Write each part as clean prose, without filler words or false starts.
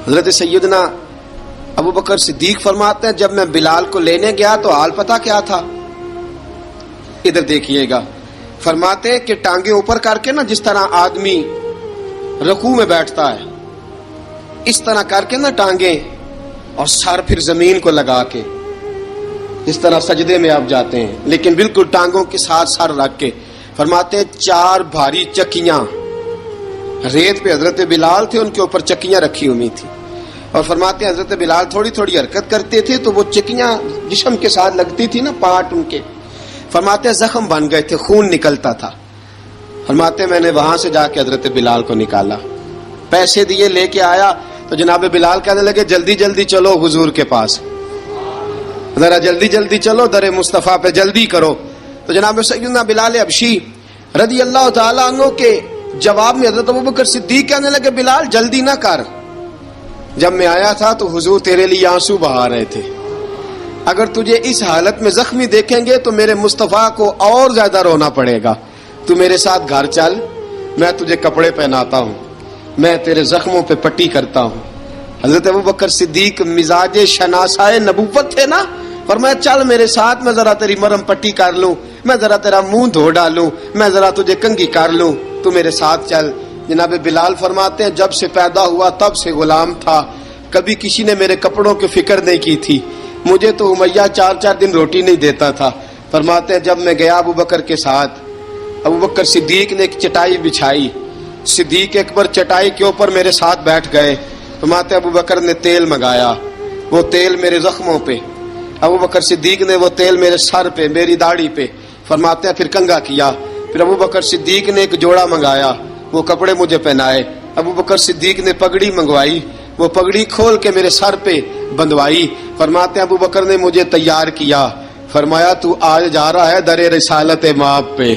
حضرت سیدنا ابو بکر صدیق فرماتے ہیں جب میں بلال کو لینے گیا تو حال پتہ کیا تھا؟ ادھر دیکھیے گا، فرماتے ہیں کہ ٹانگیں اوپر کر کے نا جس طرح آدمی رکوع میں بیٹھتا ہے اس طرح کر کے نا ٹانگیں، اور سر پھر زمین کو لگا کے جس طرح سجدے میں آپ جاتے ہیں، لیکن بالکل ٹانگوں کے ساتھ سر رکھ کے. فرماتے ہیں 4 بھاری چکیاں ریت پہ حضرت بلال تھے، ان کے اوپر چکیاں رکھی ہوئی تھی، اور فرماتے ہیں حضرت بلال تھوڑی تھوڑی حرکت کرتے تھے تو وہ چکیاں جسم کے ساتھ لگتی تھی نا، پارٹ ان کے، فرماتے ہیں زخم بن گئے تھے، خون نکلتا تھا. فرماتے ہیں میں نے وہاں سے جا کے حضرت بلال کو نکالا، پیسے دیے، لے کے آیا تو جناب بلال کہنے لگے جلدی جلدی چلو حضور کے پاس، ذرا جلدی جلدی چلو، در مصطفیٰ پہ جلدی کرو. تو جناب سیدنا بلال حبشی رضی اللہ تعالیٰ عنہ کے جواب میں حضرت ابوبکر صدیق کہنے لگے بلال جلدی نہ کر، جب میں آیا تھا تو حضور تیرے لیے آنسو بہا رہے تھے، اگر تجھے اس حالت میں زخمی دیکھیں گے تو میرے مصطفیٰ کو اور زیادہ رونا پڑے گا، تو میرے ساتھ گھر چل، میں تجھے کپڑے پہناتا ہوں، میں تیرے زخموں پہ پٹی کرتا ہوں. حضرت ابوبکر صدیق مزاج شناسائے نبوت تھے نا، فرمایا چل میرے ساتھ، میں ذرا تیری مرم پٹی کر لوں، میں ذرا تیرا منہ دھو ڈالوں، میں ذرا تجھے کنگھی کر لوں، تو میرے ساتھ چل. جناب بلال فرماتے ہیں جب سے پیدا ہوا تب سے غلام تھا، کبھی کسی نے میرے کپڑوں کی فکر نہیں کی تھی، مجھے تو امیہ 4 دن روٹی نہیں دیتا تھا. فرماتے ہیں جب میں گیا ابو بکر کے ساتھ، ابو بکر صدیق نے ایک چٹائی بچھائی، صدیق اکبر چٹائی کے اوپر میرے ساتھ بیٹھ گئے. فرماتے ہیں ابو بکر نے تیل منگایا، وہ تیل میرے زخموں پہ، ابو بکر صدیق نے وہ تیل میرے سر پہ، میری داڑھی پہ، فرماتے ہیں پھر کنگھا کیا. پھر ابو بکر صدیق نے ایک جوڑا منگایا، وہ کپڑے مجھے پہنائے. ابو بکر صدیق نے پگڑی منگوائی، وہ پگڑی کھول کے میرے سر پہ بندھوائی. فرماتے ہیں ابو بکر نے مجھے تیار کیا، فرمایا تو آج جا رہا ہے در رسالت مآب پہ،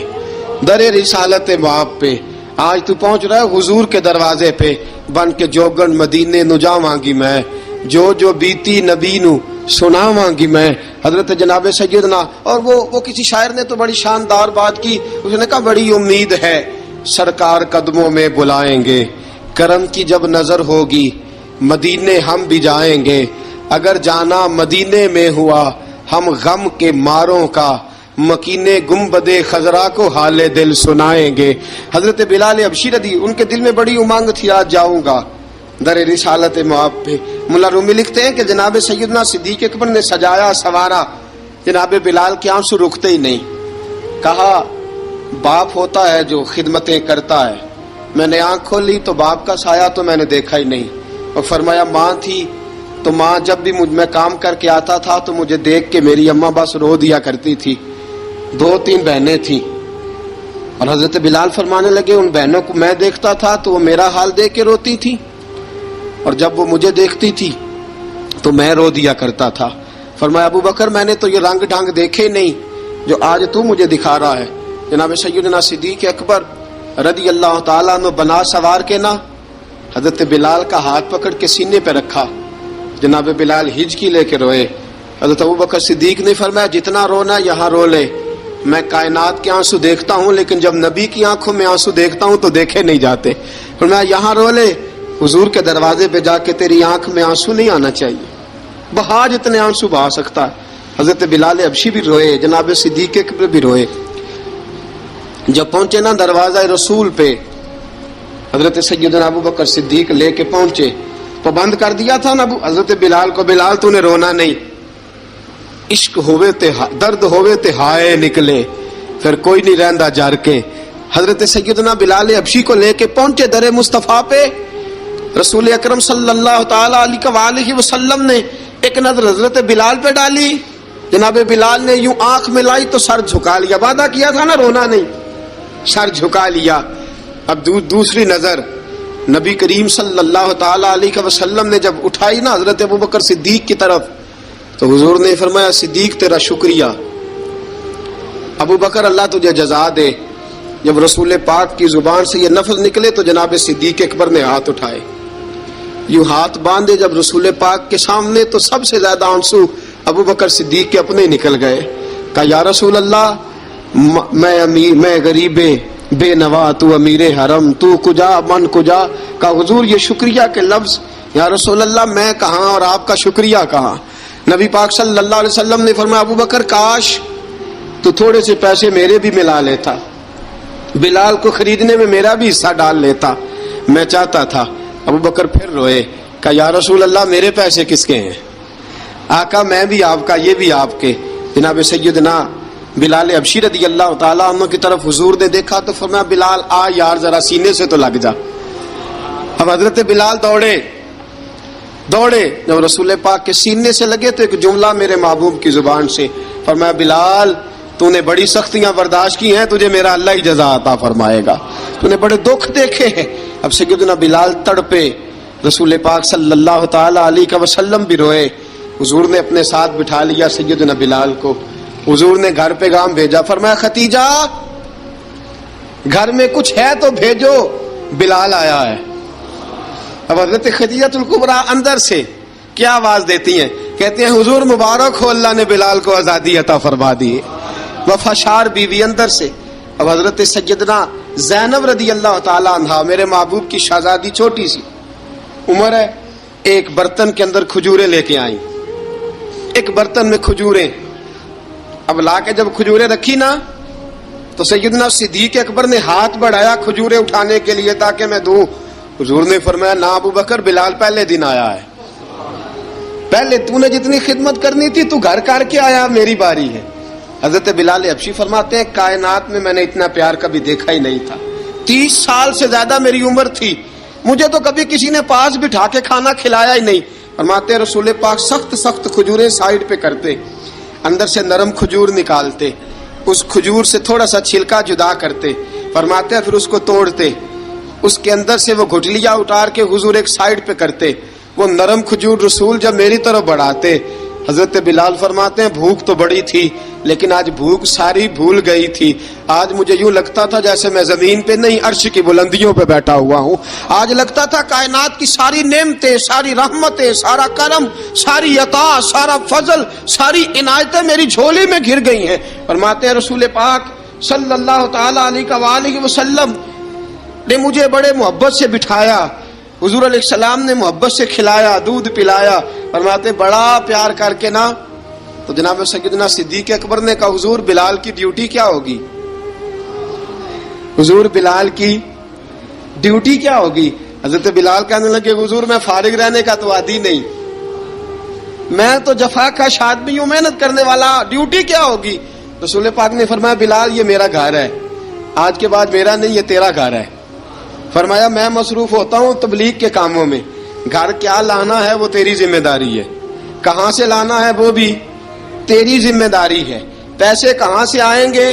در رسالت مآب پہ، آج تو پہنچ رہا ہے حضور کے دروازے پہ، بن کے جوگن مدینے نو جاواں گی میں، جو بیتی نبی نو سناواں گی میں. حضرت جناب سیدنا، اور وہ کسی شاعر نے تو بڑی شاندار بات کی، اس نے کہا بڑی امید ہے سرکار قدموں میں بلائیں گے، کرم کی جب نظر ہوگی مدینے ہم بھی جائیں گے، اگر جانا مدینے میں ہوا ہم غم کے ماروں کا، مکینے گنبد خضرا کو حال دل سنائیں گے. حضرت بلال حبشی رضی ان کے دل میں بڑی امنگ تھی آج جاؤں گا در رسالت مآب پہ. ملا رومی لکھتے ہیں کہ جناب سیدنا صدیق اکبر نے سجایا سوارا، جناب بلال کے آنسو رکتے ہی نہیں. کہا باپ ہوتا ہے جو خدمتیں کرتا ہے، میں نے آنکھ کھولی تو باپ کا سایہ تو میں نے دیکھا ہی نہیں. اور فرمایا ماں تھی تو ماں جب بھی میں کام کر کے آتا تھا تو مجھے دیکھ کے میری اماں بس رو دیا کرتی تھی. 2-3 بہنیں تھیں، اور حضرت بلال فرمانے لگے ان بہنوں کو میں دیکھتا تھا تو وہ میرا حال دیکھ کے روتی تھی، اور جب وہ مجھے دیکھتی تھی تو میں رو دیا کرتا تھا. فرمایا ابو بکر میں نے تو یہ رنگ ڈھنگ دیکھے نہیں جو آج تو مجھے دکھا رہا ہے. جناب سیدنا صدیق اکبر رضی اللہ تعالیٰ عنہ بنا سوار کے نا حضرت بلال کا ہاتھ پکڑ کے سینے پہ رکھا، جناب بلال ہجکی لے کے روئے. حضرت ابو بکر صدیق نے فرمایا جتنا رونا یہاں رو لے، میں کائنات کے آنسو دیکھتا ہوں لیکن جب نبی کی آنکھوں میں آنسو دیکھتا ہوں تو دیکھے نہیں جاتے. فرمایا یہاں رو لے، حضور کے دروازے پہ جا کے تیری آنکھ میں آنسو نہیں آنا چاہیے، بہا جتنے آنسو بہا سکتا ہے. حضرت بلال حبشی بھی روئے، جناب صدیق اکبر بھی روئے. جب پہنچے نا دروازہ رسول پہ، حضرت سیدنا ابو بکر صدیق لے کے پہنچے، پابند کر دیا تھا نا حضرت بلال کو، بلال تو نے رونا نہیں، عشق ہوئے تے درد ہوئے تے ہائے نکلے، پھر کوئی نہیں رہندا جر کے. حضرت سیدنا بلال حبشی کو لے کے پہنچے در مصطفیٰ پہ. رسول اکرم صلی اللہ تعالی علیہ وسلم نے ایک نظر حضرت بلال پہ ڈالی، جناب بلال نے یوں آنکھ ملائی تو سر جھکا لیا، وعدہ کیا تھا نا رونا نہیں، سر جھکا لیا. اب دوسری نظر نبی کریم صلی اللہ تعالی علیہ وسلم نے جب اٹھائی نا حضرت ابوبکر صدیق کی طرف تو حضور نے فرمایا صدیق تیرا شکریہ، ابو بکر اللہ تجھے جزا دے. جب رسول پاک کی زبان سے یہ لفظ نکلے تو جناب صدیق اکبر نے ہاتھ اٹھائے، یوں ہاتھ باندھے جب رسول پاک کے سامنے تو سب سے زیادہ آنسو ابو بکر صدیق کے اپنے نکل گئے. کہا یا رسول اللہ میں غریب بے نوا، تو امیر حرم، تو کجا من کجا. کہا حضور یہ شکریہ کے لفظ یا رسول اللہ میں کہاں اور آپ کا شکریہ کہاں؟ نبی پاک صلی اللہ علیہ وسلم نے فرمایا ابو بکر کاش تو تھوڑے سے پیسے میرے بھی ملا لیتا، بلال کو خریدنے میں میرا بھی حصہ ڈال لیتا، میں چاہتا تھا۔ ابو بکر پھر روئے، کہا یا رسول اللہ میرے پیسے کس کے ہیں؟ آقا میں بھی آپ کا، یہ بھی آپ کے۔ جناب سیدنا بلال حبشی رضی اللہ تعالیٰ عنہ کی طرف حضور نے دیکھا تو فرمایا بلال آ یار ذرا سینے سے تو لگ جا۔ اب حضرت بلال دوڑے، جب رسول پاک کے سینے سے لگے تو ایک جملہ میرے محبوب کی زبان سے فرمایا بلال تو نے بڑی سختیاں برداشت کی ہیں، تجھے میرا اللہ ہی جزا عطا فرمائے گا، تو نے بڑے دکھ دیکھے ہیں۔ اب سیدنا بلال تڑپے، رسول پاک صلی اللہ تعالی علیہ وسلم بھی روئے۔ حضور نے اپنے ساتھ بٹھا لیا سیدنا بلال کو، حضور نے گھر پیغام بھیجا، فرمایا ختیجہ گھر میں کچھ ہے تو بھیجو، بلال آیا ہے۔ اب حضرت خدیجہ الکبریٰ اندر سے کیا آواز دیتی ہیں؟ کہتے ہیں حضور مبارک ہو، اللہ نے بلال کو آزادی عطا فرما دی۔ وفاشار بیوی اندر سے۔ اب حضرت سیدنا زینب رضی اللہ تعالی عنہا میرے محبوب کی شہزادی، چھوٹی سی عمر ہے، ایک برتن کے اندر کھجوریں لے کے آئیں، ایک برتن میں کھجوریں۔ اب لا کے جب کھجوریں رکھی نا تو سیدنا صدیق اکبر نے ہاتھ بڑھایا کھجوریں اٹھانے کے لیے تاکہ میں دوں۔ حضور نے فرمایا نہ ابو بکر، بلال پہلے دن آیا ہے، پہلے تو نے جتنی خدمت کرنی تھی تو گھر کر کے آیا، میری باری ہے۔ حضرت بلال حبشی فرماتے ہیں کائنات میں نے اتنا پیار کبھی دیکھا ہی نہیں تھا، 30 سال سے زیادہ میری عمر تھی، مجھے تو کبھی کسی نے پاس بٹھا کے کھانا کھلایا ہی نہیں۔ فرماتے ہیں رسول پاک سخت کھجوریں سائیڈ پہ کرتے، اندر سے نرم کھجور نکالتے، اس کھجور سے تھوڑا سا چھلکا جدا کرتے، فرماتے ہیں پھر اس کو توڑتے، اس کے اندر سے وہ گھٹلیاں اتار کے حضور ایک سائیڈ پہ کرتے، وہ نرم کھجور رسول جب میری طرف بڑھاتے، حضرت بلال فرماتے ہیں بھوک تو بڑی تھی لیکن آج بھوک ساری بھول گئی تھی، آج مجھے یوں لگتا تھا جیسے میں زمین پہ نہیں عرش کی بلندیوں پہ بیٹھا ہوا ہوں، آج لگتا تھا کائنات کی ساری نعمتیں، ساری رحمتیں، سارا کرم، ساری عطا، سارا فضل، ساری عنایتیں میری جھولی میں گھر گئی ہیں۔ فرماتے ہیں رسول پاک صلی اللہ تعالی علیہ وسلم نے مجھے بڑے محبت سے بٹھایا، حضور علیہ السلام نے محبت سے کھلایا، دودھ پلایا، فرماتے بڑا پیار کر کے نا تو جناب سیدنا صدیق اکبر نے کہا حضور بلال کی ڈیوٹی کیا ہوگی؟ حضور بلال کی ڈیوٹی کیا ہوگی؟ حضرت بلال کہنے لگے حضور میں فارغ رہنے کا تو عادی نہیں، میں تو جفا کا آدمی ہوں، محنت کرنے والا، ڈیوٹی کیا ہوگی؟ رسول پاک نے فرمایا بلال یہ میرا گھر ہے، آج کے بعد میرا نہیں یہ تیرا گھر ہے۔ فرمایا میں مصروف ہوتا ہوں تبلیغ کے کاموں میں، گھر کیا لانا ہے وہ تیری ذمہ داری ہے، کہاں سے لانا ہے وہ بھی تیری ذمہ داری ہے، پیسے کہاں سے آئیں گے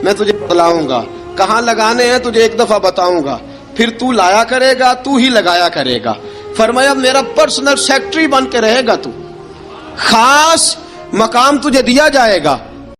میں تجھے بتلاؤں گا، کہاں لگانے ہیں تجھے ایک دفعہ بتاؤں گا، پھر تو لایا کرے گا، تو ہی لگایا کرے گا۔ فرمایا میرا پرسنل سیکرٹری بن کے رہے گا، تو خاص مقام تجھے دیا جائے گا،